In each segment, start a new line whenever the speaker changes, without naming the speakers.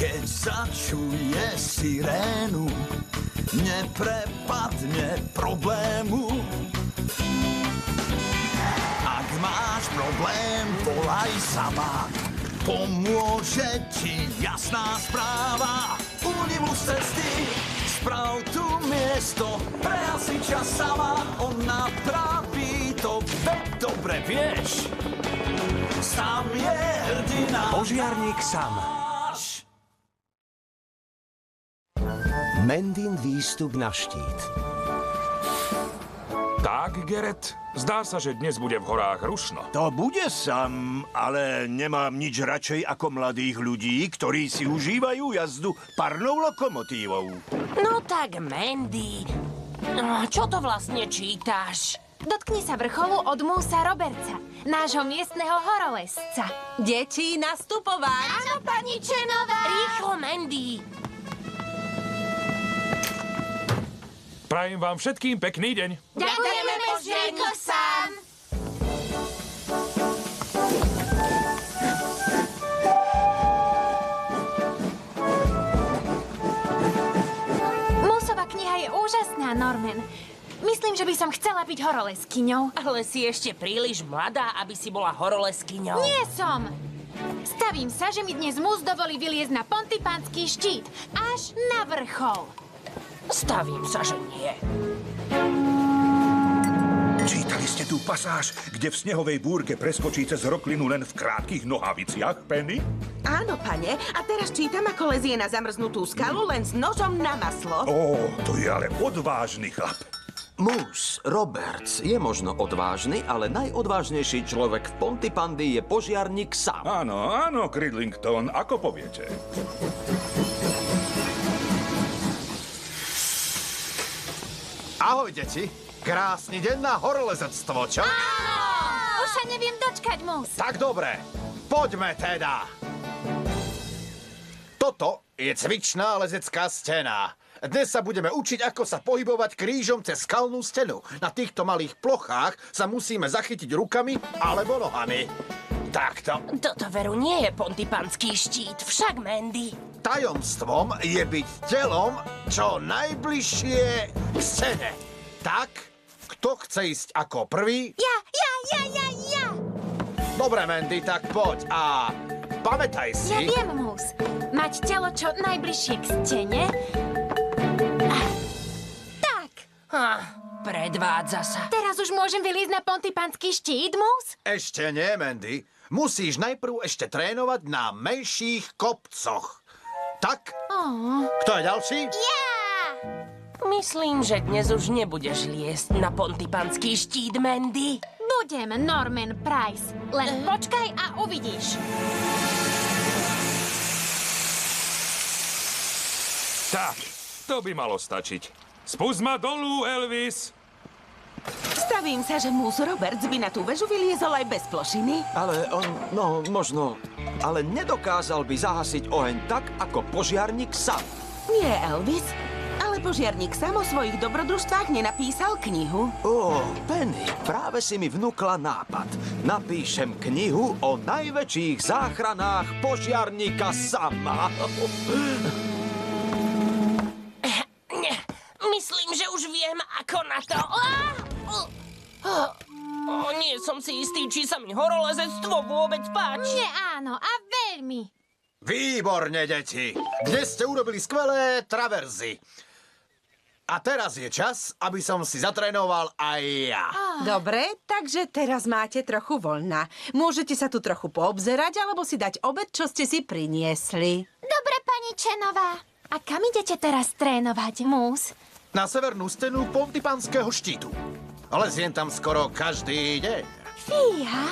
keď začuje sirénu, neprepadne problému. Ak máš problém, volaj sama, pomôže ti jasná správa. Unibus cesty, sprav tu miesto, pre hasiča sama, on napraví to, veď dobre vieš. Sám je hrdina.
Požiarník Sam. Mendin výstup na štít.
Tak, Gerrit, zdá sa, že dnes bude v horách rušno.
To bude Sam, ale nemám nič radšej ako mladých ľudí, ktorí si užívajú jazdu parnou lokomotívou.
No tak, Mandy, čo to vlastne čítaš?
Dotkni sa vrcholu od Moosa Robertsa, nášho miestneho horolezca.
Deti, nastupovať!
Áno, pani Čenová!
Rýchlo, Mandy!
Prajem vám všetkým pekný deň.
Ďakujeme, požiarník Sam! Moosova kniha je úžasná, Norman. Myslím, že by som chcela byť horolezkyňou.
Ale si ešte príliš mladá, aby si bola horolezkyňou.
Nie som! Stavím sa, že mi dnes Moose dovolí vyliezť na Pontypanský štít. Až na vrchol.
Stavím sa, že nie.
Čítali ste tú pasáž, kde v snehovej búrke preskočí cez roklinu len v krátkych nohaviciach, Penny?
Áno, pane. A teraz čítam, ako lezie na zamrznutú skalu len s nožom na maslo.
Ó, to je ale odvážny chlap.
Moose Roberts je možno odvážny, ale najodvážnejší človek v Pontypandy je požiarník Sam.
Áno, áno, Cridlington, ako poviete.
Ahoj, deti. Krásny deň na horolezectvo, čo?
Už sa neviem dočkať, Moose.
Tak dobre, poďme teda. Toto je cvičná lezecká stena. Dnes sa budeme učiť, ako sa pohybovať krížom cez skalnú stenu. Na týchto malých plochách sa musíme zachytiť rukami alebo nohami. Takto.
Toto veru nie je Pontypanský štít, však, Mandy.
Tajomstvom je byť telom čo najbližšie k stene. Tak, kto chce ísť ako prvý?
Ja!
Dobre, Mandy, tak poď a pamätaj si...
Ja viem, Moose. Mať telo čo najbližšie k stene. Tak.
Predvádza sa.
Teraz už môžem vyliezť na Pontypanský štít, Moose?
Ešte nie, Mandy. Musíš najprv ešte trénovať na menších kopcoch. Tak? Kto je ďalší?
Ja!
Myslím, že dnes už nebudeš liesť na Pontypanský štít, Mandy.
Budem, Norman Price. Len počkaj a uvidíš.
Tak, to by malo stačiť. Spust ma dolu, Elvis!
Stavím sa, že Moose Roberts by na tú väžu vyliezol aj bez plošiny.
Ale on, no možno, ale nedokázal by zahasiť oheň tak, ako požiarník Sam.
Nie, Elvis, ale požiarník Sam o svojich dobrodružstvách nenapísal knihu.
Ó, Penny, práve si mi vnúkla nápad. Napíšem knihu o najväčších záchranách požiarníka Sama.
Myslím, že už viem, ako na to. Nie som si istý, či sa mi horolezectvo vôbec páči.
Nie, áno, a veľmi.
Výborne, deti. Dnes ste urobili skvelé traverzy. A teraz je čas, aby som si zatrénoval aj ja.
Dobre, takže teraz máte trochu voľna. Môžete sa tu trochu poobzerať, alebo si dať obed, čo ste si priniesli.
Dobre, pani Čenová. A kam idete teraz trénovať, Moose?
Na severnú stenu Pontypanského štítu. Leziem tam skoro každý deň.
Fíha.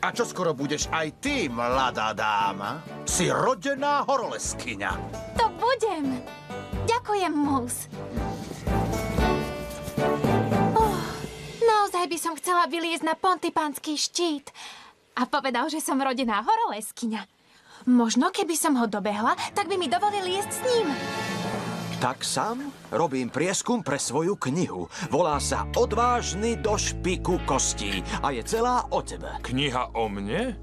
A čo skoro budeš aj ty, mladá dáma? Si rodená horolezkyňa.
To budem. Ďakujem, Moose. Naozaj by som chcela vyliezť na Pontypanský štít. A povedal, že som rodená horolezkyňa. Možno, keby som ho dobehla, tak by mi dovolil jesť s ním.
Tak Sam robím prieskum pre svoju knihu. Volá sa Odvážny do špiku kostí a je celá o tebe.
Kniha o mne?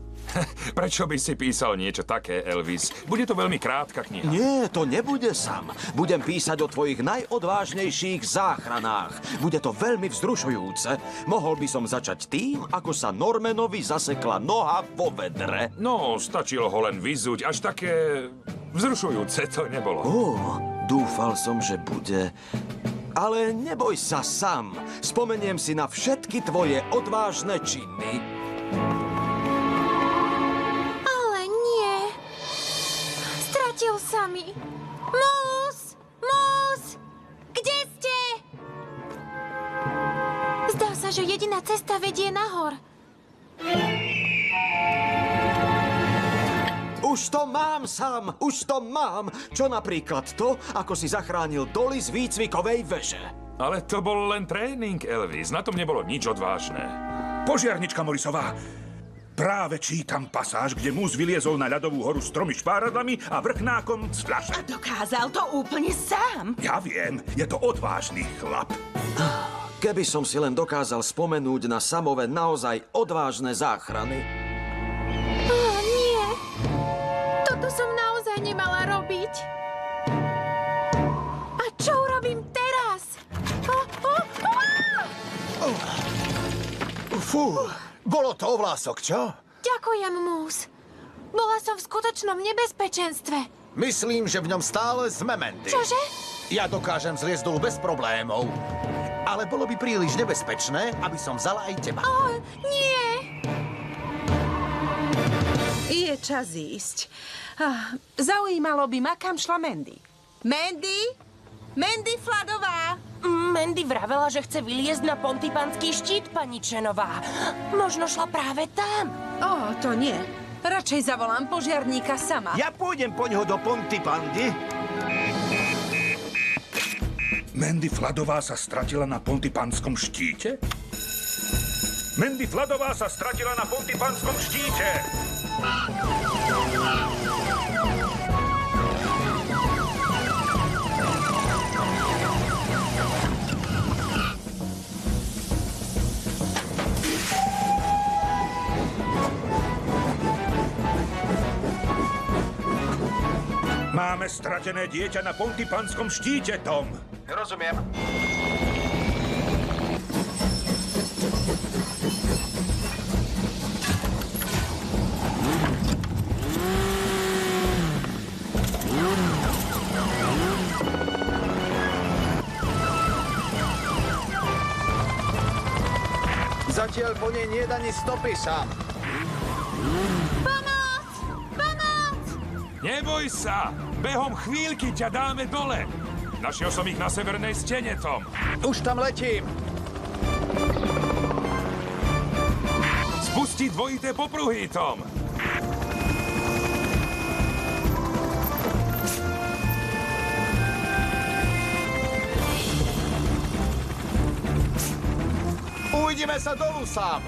Prečo by si písal niečo také, Elvis? Bude to veľmi krátka kniha.
Nie, to nebude sám. Budem písať o tvojich najodvážnejších záchranách. Bude to veľmi vzrušujúce. Mohol by som začať tým, ako sa Normanovi zasekla noha vo vedre.
No, stačilo ho len vyzuť, až také vzrušujúce to nebolo.
Dúfal som, že bude. Ale neboj sa sám. Spomeniem si na všetky tvoje odvážne činy.
Ale nie. Stratil sa mi. Mus! Mus! Kde ste? Zdá sa, že jediná cesta vedie nahor.
Už to mám sám, už to mám. Čo napríklad to, ako si zachránil doly z výcvikovej veže.
Ale to bol len tréning, Elvis. Na tom nebolo nič odvážne.
Požiarnička Morisová, práve čítam pasáž, kde mus vyliezol na ľadovú horu s 3 špáradlami a vrchnákom z fľaše.
A dokázal to úplne sám.
Ja viem, je to odvážny chlap.
Keby som si len dokázal spomenúť na samové naozaj odvážne záchrany.
Nie. Toto som naozaj nemala robiť. A čo urobím teraz?
Fú, bolo to ovlások, čo?
Ďakujem, Mus. Bola som v skutočnom nebezpečenstve.
Myslím, že v ňom stále sme, Mandy.
Čože?
Ja dokážem zliezť dolu bez problémov. Ale bolo by príliš nebezpečné, aby som vzala aj teba.
Nie.
Je čas ísť. Zaujímalo by ma, kam šla Mandy. Mandy? Mandy Fladová!
Mandy vravela, že chce vyliezť na pontypanský štít, pani Čenová. Možno šla práve tam.
To nie. Radšej zavolám požiarníka sama.
Ja pôjdem po ňoho do Pontypandy. Mandy Fladová sa stratila na Pontypanskom štíte? Mandy Fladová sa stratila na Pontypanskom štíte! Máme stratené dieťa na Pontypanskom štíte, Tom.
Rozumiem. Zatiaľ po nej nie je ani stopy sám.
Neboj sa! Behom chvíľky ťa dáme dole. Našiel som ich na severnej stene, Tom.
Už tam letím.
Spusti dvojité popruhy, Tom.
Uvidíme sa dolu sám.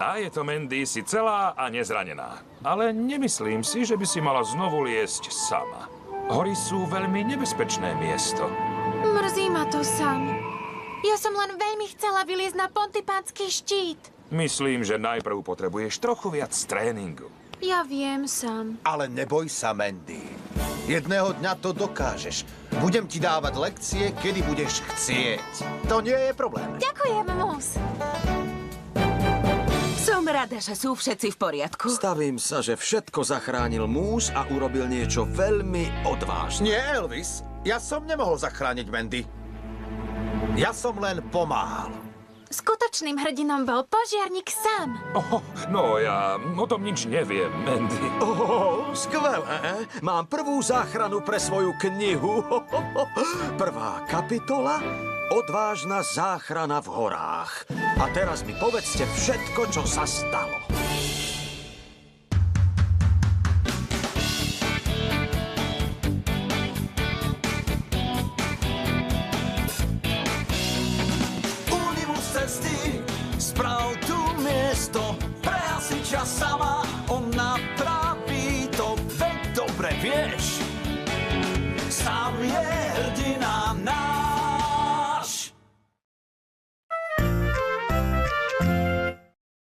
A je to, Mandy, si celá a nezranená. Ale nemyslím si, že by si mala znovu liesť sama. Hory sú veľmi nebezpečné miesto.
Mrzí ma to sám. Ja som len veľmi chcela vyliezť na pontypanský štít.
Myslím, že najprv potrebuješ trochu viac tréningu.
Ja viem sám.
Ale neboj sa, Mandy. Jedného dňa to dokážeš. Budem ti dávať lekcie, kedy budeš chcieť. To nie je problém.
Ďakujem, Mus.
Som rada, že sú všetci v poriadku.
Stavím sa, že všetko zachránil Mus a urobil niečo veľmi odvážne.
Nie, Elvis. Ja som nemohol zachrániť Mandy. Ja som len pomáhal.
Skutočným hrdinom bol požiarník sám.
No, ja o tom nič neviem, Mandy.
Skvelé. Mám prvú záchranu pre svoju knihu. Prvá kapitola. Odvážna záchrana v horách. A teraz mi povedzte všetko, čo sa stalo.